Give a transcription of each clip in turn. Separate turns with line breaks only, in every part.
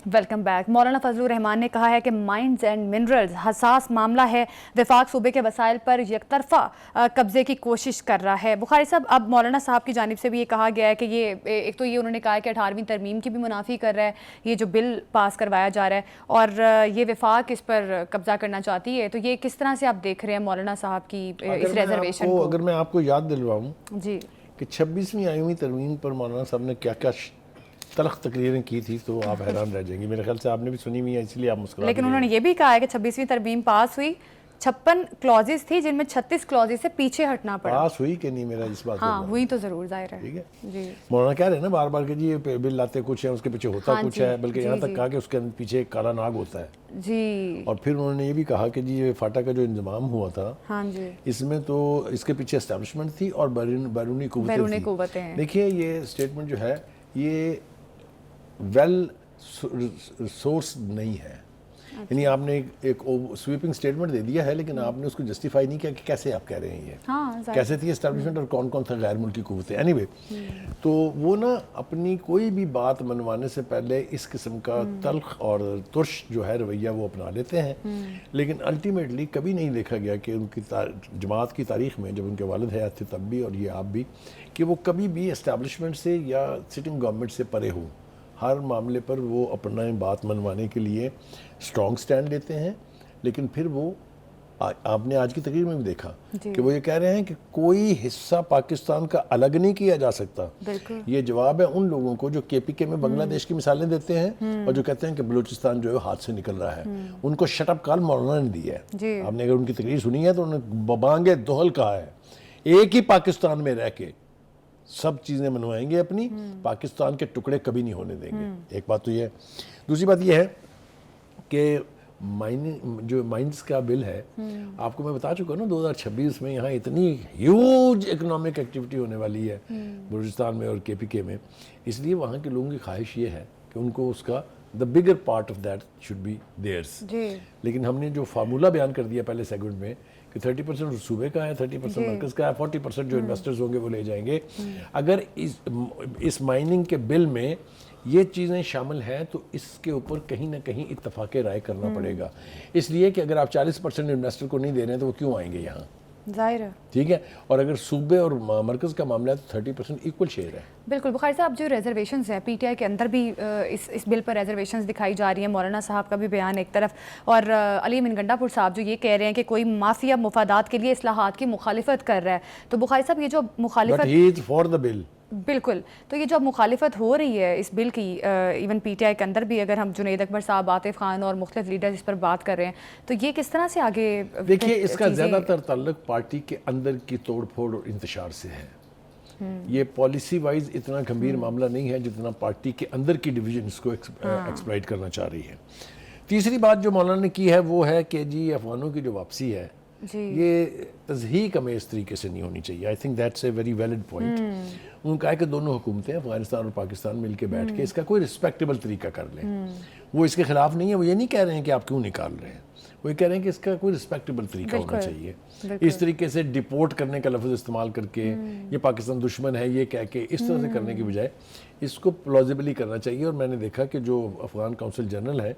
Welcome back. मौलाना फजलुर रहमान ने कहा है कि माइंस एंड मिनरल्स हसास मामला है। वफाक सूबे के वसाइल पर यकतरफा कब्जे की कोशिश कर रहा है। बुखारी साहब, अब मौलाना साहब की जानिब से भी ये कहा गया है कि ये एक तो ये उन्होंने कहा है कि 18वीं तरमीम की भी मुनाफी कर रहा है ये जो बिल पास करवाया जा रहा है, और ये वफाक इस पर कब्जा करना चाहती है। तो ये किस तरह से आप देख रहे हैं मौलाना साहब की इस रिजर्वेशन को?
अगर मैं आपको याद दिलवाऊँ
जी
कि 26वीं आईवीं तरमीम पर मौलाना साहब ने क्या क्या तलख तकरीरें की थी तो आप हैरान रह जाएंगे। मेरे ख्याल से आपने भी सुनी हुई है, इसलिए आप मुस्कुरा।
लेकिन उन्होंने ये भी कहा है कि 26वीं तरमीम पास हुई, 56 क्लॉजेस थी जिनमें 36 क्लॉजेस से पीछे हटना पड़ा।
पास हुई कि नहीं, मेरा इस बात
हाँ हुई तो जरूर, जाहिर है।
ठीक है
जी।
मौलाना कह रहे हैं ना बार बार कि जी ये बिल लाते कुछ है, उसके पीछे होता
हाँ
कुछ
जी,
है, बल्कि यहाँ
जी,
तक कहा कि उसके पीछे एक काला नाग होता है।
जी।
और फिर उन्होंने ये भी कहा कि जी ये फाटा का जो इंतजाम हुआ था,
हाँ जी,
इसमें तो इसके पीछे एस्टेब्लिशमेंट थी और बैरूनी
कुव्वतें हैं।
देखिए ये स्टेटमेंट जो है ये वेल सोर्स नहीं है। यानी आपने एक स्वीपिंग स्टेटमेंट दे दिया है, लेकिन आपने उसको जस्टिफाई नहीं किया कि कैसे आप कह रहे हैं ये।
हाँ,
कैसे थी एस्टेब्लिशमेंट और कौन कौन सा गैर मुल्की कुव्वतें। एनीवे, तो वो ना अपनी कोई भी बात मनवाने से पहले इस किस्म का तल्ख और तुर्श जो है रवैया वो अपना लेते हैं, लेकिन अल्टीमेटली कभी नहीं देखा गया कि उनकी जमात की तारीख में, जब उनके वालिद हयात थे तब भी और ये आप भी, कि वो कभी भी एस्टेब्लिशमेंट से या सिटिंग गवर्नमेंट से परे हो। हर मामले पर वो अपना बात मनवाने के लिए स्ट्रॉन्ग स्टैंड लेते हैं, लेकिन फिर वो आपने आज की तकरीर में भी देखा कि वो ये कह रहे हैं कि कोई हिस्सा पाकिस्तान का अलग नहीं किया जा सकता। ये जवाब है उन लोगों को जो केपीके में बांग्लादेश की मिसालें देते हैं और जो कहते हैं कि बलूचिस्तान जो है हाथ से निकल रहा है। उनको शटअप कॉल मौलाना ने दिया है। आपने अगर उनकी तकरीर सुनी है तो उन्होंने बबांगे दोहल कहा है, एक ही पाकिस्तान में रह के सब चीज़ें मनवाएंगे अपनी, पाकिस्तान के टुकड़े कभी नहीं होने देंगे। एक बात तो ये है। दूसरी बात ये है कि जो माइंस का बिल है, आपको मैं बता चुका ना 2026 में यहाँ इतनी ह्यूज इकोनॉमिक एक्टिविटी होने वाली है बलूचिस्तान में और केपीके में, इसलिए वहाँ के लोगों की ख्वाहिश ये है कि उनको उसका the bigger part of that should be theirs. लेकिन हमने जो फार्मूला बयान कर दिया पहले सेगमेंट में कि 30% सूबे का है, 30% मरकज़ का है, 40% जो इन्वेस्टर्स होंगे वो ले जाएंगे। अगर इस माइनिंग के बिल में ये चीज़ें शामिल हैं तो इसके ऊपर कहीं ना कहीं इत्तफाक़ राय करना पड़ेगा। इसलिए कि अगर आप 40% इन्वेस्टर को नहीं दे रहे हैं तो वो क्यों आएंगे यहाँ, जाहिर है। ठीक है। और अगर सूबे और मरकज़ का मामला है तो 30% इक्वल शेयर है।
बिल्कुल। बुखारी साहब, जो रिजर्वेशंस हैं पीटीआई के अंदर भी इस बिल पर रिजर्वेशंस दिखाई जा रही हैं। मौलाना साहब का भी बयान एक तरफ, और अली अमीन गंडापुर साहब जो ये कह रहे हैं कि कोई माफिया मुफादात के लिए इस्लाहात की मुखालिफत कर रहा है। तो बुखारी साहब, ये जो मुखालिफत
फॉर द बिल,
बिल्कुल, तो ये जो मुखालिफत हो रही है इस बिल की, इवन पीटीआई के अंदर भी, अगर हम जुनैद अकबर साहब, आतिफ खान और मुख्तलिफ लीडर्स इस पर बात कर रहे हैं, तो ये किस तरह से आगे?
देखिए, इसका ज़्यादातर ताल्लुक पार्टी के अंदर की तोड़ फोड़ और इंतशार से है। ये पॉलिसी वाइज इतना गंभीर मामला नहीं है जितना पार्टी के अंदर की डिवीजन इसको एक्सप्लॉइट करना चाह रही है। तीसरी बात जो मौलाना ने की है वो है कि जी अफगानों की जो वापसी है ये तज़हीक हमें इस तरीके से नहीं होनी चाहिए। I think that's a very valid point. उन्होंने कहा कि दोनों हुकूमतें अफगानिस्तान और पाकिस्तान मिलकर बैठ के इसका कोई रिस्पेक्टेबल तरीका कर लें। वो इसके खिलाफ नहीं है, वो ये नहीं कह रहे हैं कि आप क्यों निकाल रहे हैं, वो ये कह रहे हैं कि इसका कोई रिस्पेक्टेबल तरीका होना चाहिए। इस तरीके से डिपोर्ट करने का लफ्ज़ इस्तेमाल करके ये पाकिस्तान दुश्मन है ये कह के इस तरह से करने की बजाय इसको प्लॉजिबली करना चाहिए। और मैंने देखा कि जो अफगान काउंसिल जनरल है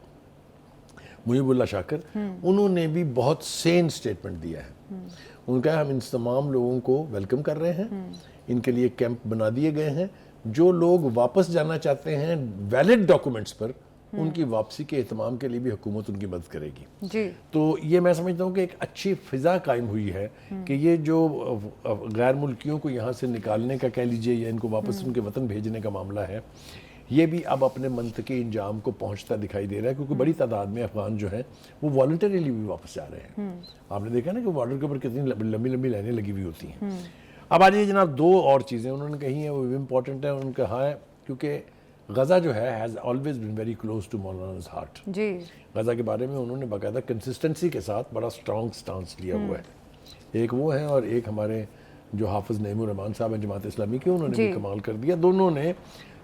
मुजीबुल्लाह शाकर, उन्होंने भी बहुत सेन स्टेटमेंट दिया है। उनका हम इन तमाम लोगों को वेलकम कर रहे हैं, इनके लिए कैंप बना दिए गए हैं। जो लोग वापस जाना चाहते हैं वैलिड डॉक्यूमेंट्स पर, उनकी वापसी के एहतमाम के लिए भी हुकूमत उनकी मदद करेगी जी। तो ये मैं समझता हूँ कि एक अच्छी फ़िज़ा कायम हुई है कि ये जो गैर मुल्कियों को यहाँ से निकालने का कह लीजिए या इनको वापस उनके वतन भेजने का मामला है, ये भी अब अपने मंतकी इंजाम को पहुंचता दिखाई दे रहा है, क्योंकि बड़ी तादाद में अफगान जो हैं वो वॉलंटरीली भी वापस जा रहे हैं। आपने देखा ना कि बॉर्डर के ऊपर कितनी लंबी लंबी लाइनें लगी हुई होती हैं। अब आ जाइए जनाब, दो और चीज़ें उन्होंने कही हैं वो भी इम्पॉर्टेंट है। उन्होंने कहा है क्योंकि गज़ा जो है has always been very close to मौलाना's हार्ट जी। गज़ा के बारे में उन्होंने बाकायदा कंसिस्टेंसी के साथ बड़ा स्ट्रॉन्ग स्टांस लिया हुआ है। एक वो है और एक हमारे जो हाफिज़ नईमुर रहमान साहब हैं जमात इस्लामी के, उन्होंने भी कमाल कर दिया। दोनों ने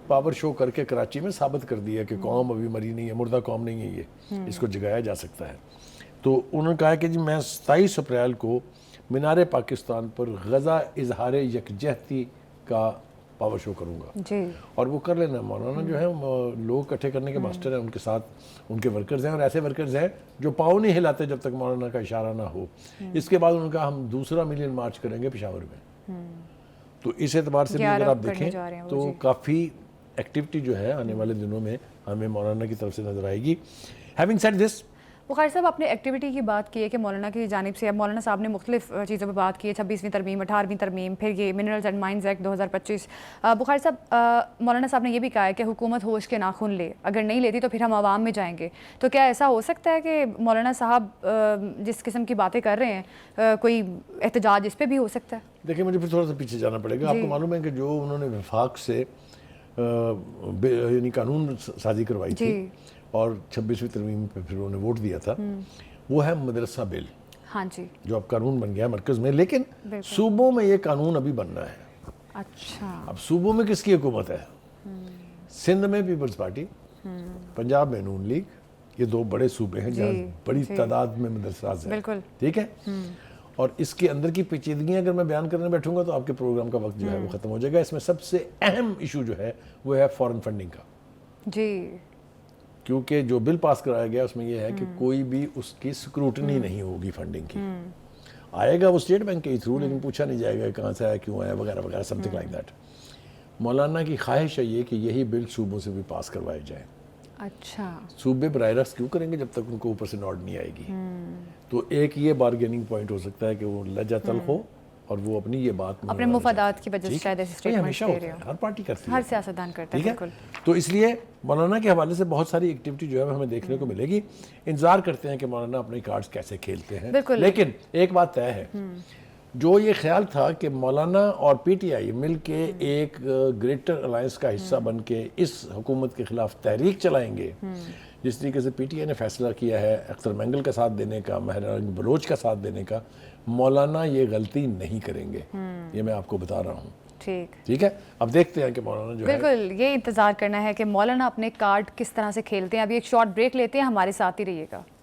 पावर शो करके कराची में साबित कर दिया कि कौम अभी मरी नहीं है, मुर्दा कौम नहीं है, ये इसको जगाया जा सकता है। तो उन्होंने कहा कि जी मैं 27 अप्रैल को मीनार पाकिस्तान पर गज़ा इजहार यकजहती का पावर शो करूंगा
जी।
और वो कर लेना। मौलाना जो है लोग इकट्ठे करने के मास्टर हैं, उनके साथ उनके वर्कर्स हैं, और ऐसे वर्कर्स हैं जो पाँव नहीं हिलाते जब तक मौलाना का इशारा ना हो। इसके बाद उनका हम दूसरा मिलियन मार्च करेंगे पेशावर में। तो इस एतबार से भी अगर आप देखें तो काफ़ी एक्टिविटी जो है आने वाले दिनों में हमें मौलाना की तरफ से नजर आएगी। हैविंग सेड दिस,
बुखारी साहब, आपने एक्टिविटी की बात की है कि मौलाना की जानिब से, अब मौलाना साहब ने मुख्तलिफ चीज़ों पर बात की है, 26वीं तरमीम, 18वीं तरमीम, फिर ये minerals and mines act 2025। Bukhari साहब, मौलाना साहब ने ये भी कहा है कि हुकूमत होश के नाखून ले, अगर नहीं लेती तो फिर हम आवाम में जाएंगे। तो क्या ऐसा हो सकता है कि मौलाना साहब जिस किस्म की बातें कर रहे हैं, कोई एहतजाज इस पर भी हो सकता है?
देखिए, मुझे फिर थोड़ा सा पीछे जाना पड़ेगा। आपको मालूम है कि जो उन्होंने वफाक से यानी कानून साजी करवाई थी और 26वीं तरमीम पे फिर उन्होंने वोट दिया था, वो है मदरसा बिल।
हाँ जी,
जो अब कानून बन गया मरकज़ में, लेकिन सूबों में ये कानून अभी बनना है।
अच्छा।
अब सूबों में किसकी हुकूमत है? सिंध में पीपल्स पार्टी, पंजाब में नून लीग, ये दो बड़े सूबे हैं जहाँ बड़ी तादाद में मदरसाज हैं।
बिल्कुल
ठीक है। और इसके अंदर की पेचीदगियां अगर मैं बयान करने बैठूंगा तो आपके प्रोग्राम का वक्त जो है वो खत्म हो जाएगा। इसमें सबसे अहम इशू जो है वो है फॉरेन फंडिंग का
जी,
क्योंकि जो बिल पास कराया गया उसमें यह है कि कोई भी उसकी स्क्रूटनी नहीं होगी फंडिंग की। आएगा वो स्टेट बैंक के थ्रू, लेकिन पूछा नहीं जाएगा कहाँ से आया, क्यों आया, वगैरह वगैरह, समथिंग लाइक दैट। मौलाना की ख्वाहिश है ये कि यही बिल सूबों से भी पास करवाए जाए।
अच्छा।
सूबे बराह रास्त क्यों करेंगे जब तक उनको ऊपर से नॉट नहीं आएगी। तो एक ये बार्गेनिंग पॉइंट हो सकता है कि वो लज्जा तल हो और वो अपनी ये बात
अपने मुफादात की वजह से शायद ऐसे स्टेटमेंट दे रहे हो।
हर पार्टी करती है,
हर सियासतदान करता है, बिल्कुल।
तो इसलिए मौलाना के हवाले से बहुत सारी एक्टिविटी जो है हमें देखने को मिलेगी। इंतजार करते हैं कि मौलाना अपने कार्ड्स कैसे खेलते हैं। लेकिन एक बात तय है, जो ये ख्याल था कि मौलाना और पीटीआई मिल के एक ग्रेटर अलायंस का हिस्सा बन के इस हुकूमत के खिलाफ तहरीक चलाएंगे, जिस तरीके से पीटीआई ने फैसला किया है अख्तर मैंगल का साथ देने का, महरान बलोच का साथ देने का, मौलाना ये गलती नहीं करेंगे। ये मैं आपको बता रहा हूँ। ठीक है। अब देखते हैं कि मौलाना जो
बिल्कुल ये इंतजार करना है कि मौलाना अपने कार्ड किस तरह से खेलते हैं। अभी एक शॉर्ट ब्रेक लेते हैं, हमारे साथ ही रहिएगा।